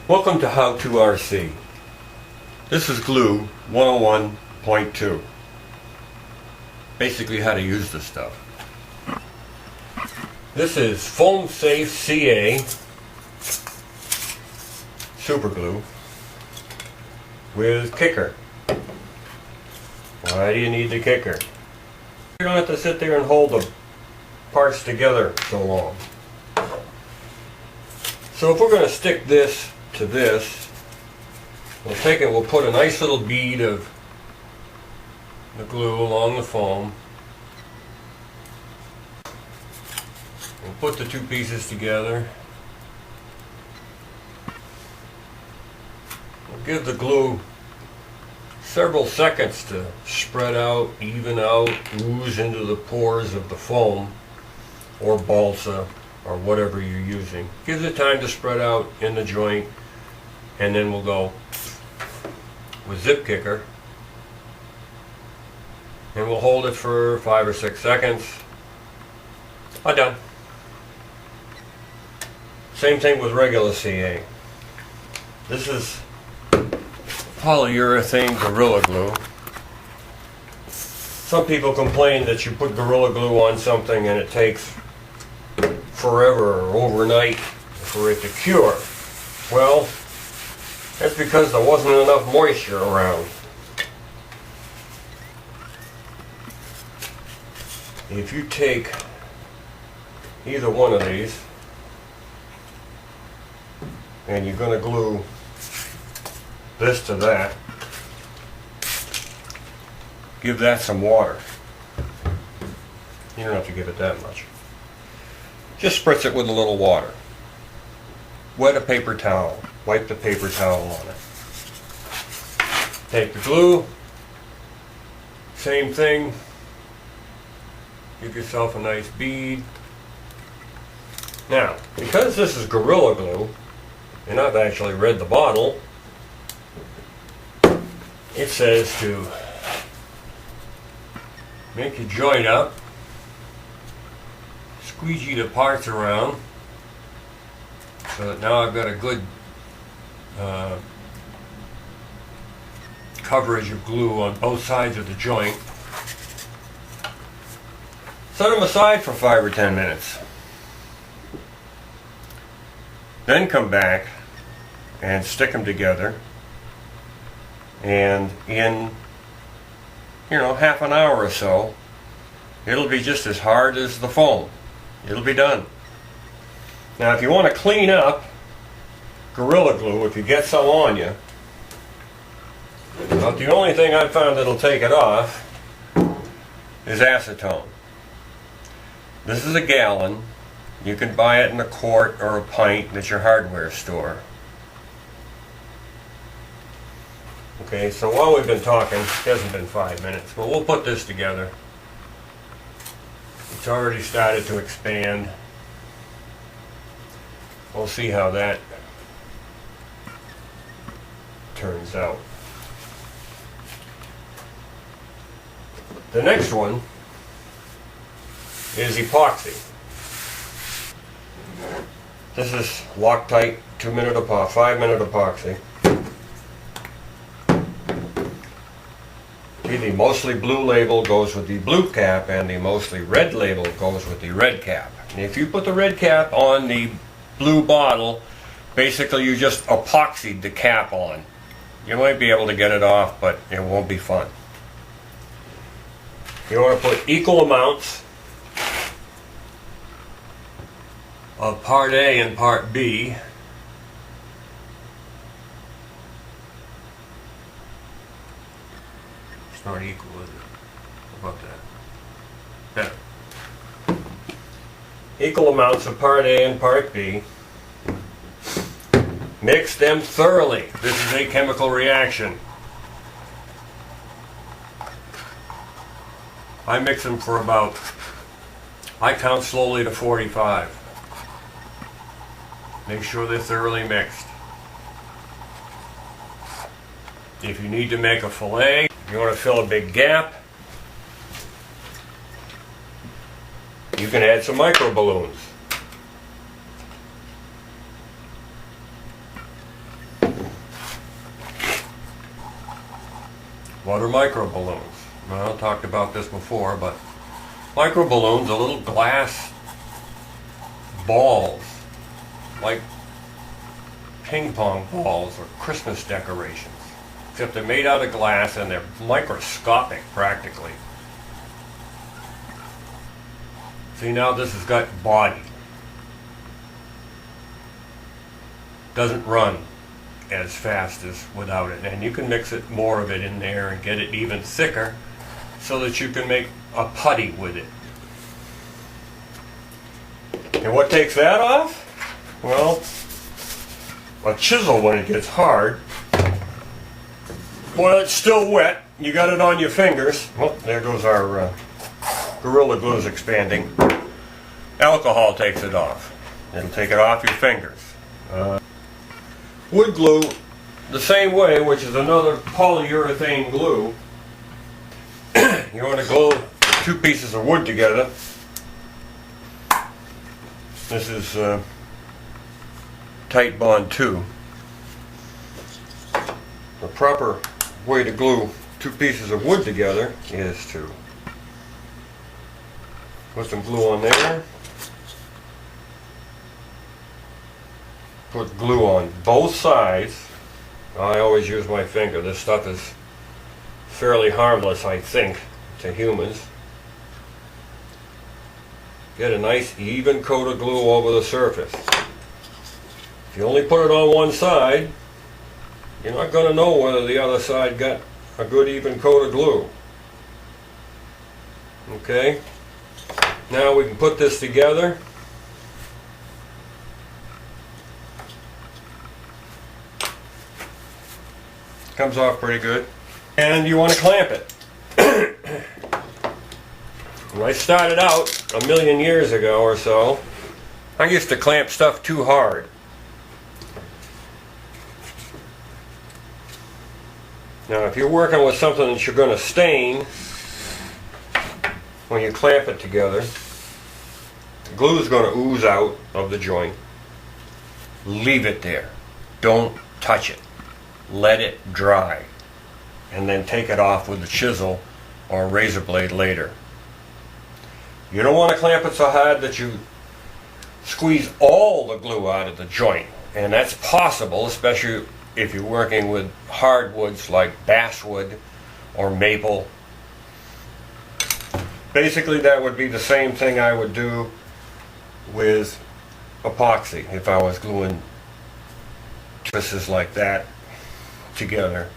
Welcome to How to RC. This is Glue 101.2. Basically how to use this stuff. This is Foam Safe CA Super Glue with kicker. Why do you need the kicker? You don't have to sit there and hold the parts together so long. So if we're going to stick this to this, we'll put a nice little bead of the glue along the foam. We'll put the two pieces together. We'll give the glue several seconds to spread out, even out, ooze into the pores of the foam or balsa or whatever you're using. Gives it time to spread out in the joint, and then we'll go with zip kicker and we'll hold it for 5 or 6 seconds. Done. Same thing with regular CA. This is polyurethane Gorilla Glue. Some people complain that you put Gorilla Glue on something and it takes forever or overnight for it to cure. Well, that's because there wasn't enough moisture around. If you take either one of these and you're going to glue this to that, give that some water. You don't have to give it that much. Just spritz it with a little water. Wet a paper towel. Wipe the paper towel on it. Take the glue. Same thing. Give yourself a nice bead. Now, because this is Gorilla Glue, and I've actually read the bottle, it says to make your joint up, squeegee the parts around, so that now I've got a good coverage of glue on both sides of the joint. Set them aside for 5 or 10 minutes. Then come back and stick them together, and in half an hour or so it'll be just as hard as the foam. It'll be done. Now if you want to clean up Gorilla Glue, if you get some on you, about the only thing I've found that'll take it off is acetone. This is a gallon. You can buy it in a quart or a pint at your hardware store. Okay, so while we've been talking, it hasn't been 5 minutes, but we'll put this together. It's already started to expand. We'll see how that turns out. The next one is epoxy. This is Loctite 5-minute epoxy. The mostly blue label goes with the blue cap, and the mostly red label goes with the red cap. And if you put the red cap on the blue bottle, basically you just epoxied the cap on. You might be able to get it off, but it won't be fun. You want to put equal amounts of part A and part B. It's not equal, is it? How about that? Better. Equal amounts of part A and part B. Mix them thoroughly. This is a chemical reaction. I mix them for about, I count slowly to 45. Make sure they're thoroughly mixed. If you need to make a fillet, you want to fill a big gap, you can add some micro balloons. What are micro balloons? Well, I talked about this before, but micro balloons are little glass balls, like ping pong balls or Christmas decorations. Except they're made out of glass and they're microscopic practically. See, now this has got body. Doesn't run as fast as without it. And you can mix it, more of it in there and get it even thicker so that you can make a putty with it. And what takes that off? Well, a chisel when it gets hard. While it's still wet, you got it on your fingers. Well, there goes our Gorilla Glue's expanding. Alcohol takes it off. It'll take it off your fingers. Wood glue, the same way, which is another polyurethane glue. You want to glue two pieces of wood together. This is Tight Bond 2. The proper way to glue two pieces of wood together is to put some glue on there. Put glue on both sides. I always use my finger. This stuff is fairly harmless, I think, to humans. Get a nice even coat of glue over the surface. If you only put it on one side, you're not going to know whether the other side got a good even coat of glue. Okay? Now we can put this together. Comes off pretty good. And you want to clamp it. When I started out a million years ago or so, I used to clamp stuff too hard. Now if you're working with something that you're going to stain, when you clamp it together, the glue is going to ooze out of the joint. Leave it there. Don't touch it. Let it dry. And then take it off with a chisel or a razor blade later. You don't want to clamp it so hard that you squeeze all the glue out of the joint. And that's possible, especially if you're working with hardwoods like basswood or maple. Basically that would be the same thing I would do with epoxy if I was gluing pieces like that together.